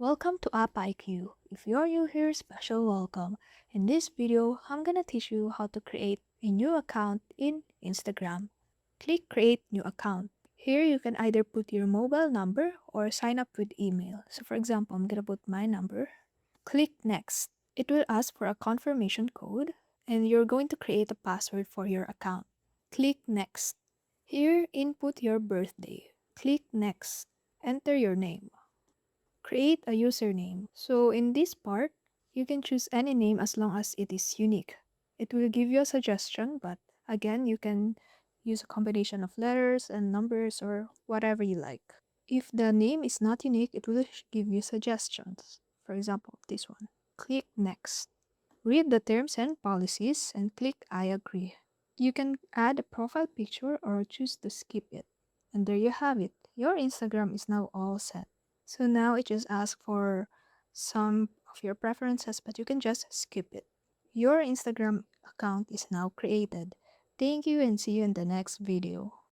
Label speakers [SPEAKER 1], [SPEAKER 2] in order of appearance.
[SPEAKER 1] Welcome to App IQ. If you're new here, special welcome. In this video, I'm gonna teach you how to create a new account in Instagram. Click Create New Account. Here you can either put your mobile number or sign up with email. So for example, I'm gonna put my number. Click Next. It will ask for a confirmation code and you're going to create a password for your account. Click Next. Here, input your birthday. Click Next. Enter your name. Create a username. So in this part, you can choose any name as long as it is unique. It will give you a suggestion, but again, you can use a combination of letters and numbers or whatever you like. If the name is not unique, it will give you suggestions. For example, this one. Click Next. Read the terms and policies and click I agree. You can add a profile picture or choose to skip it. And there you have it. Your Instagram is now all set. So now it just asks for some of your preferences, but you can just skip it. Your Instagram account is now created. Thank you and see you in the next video.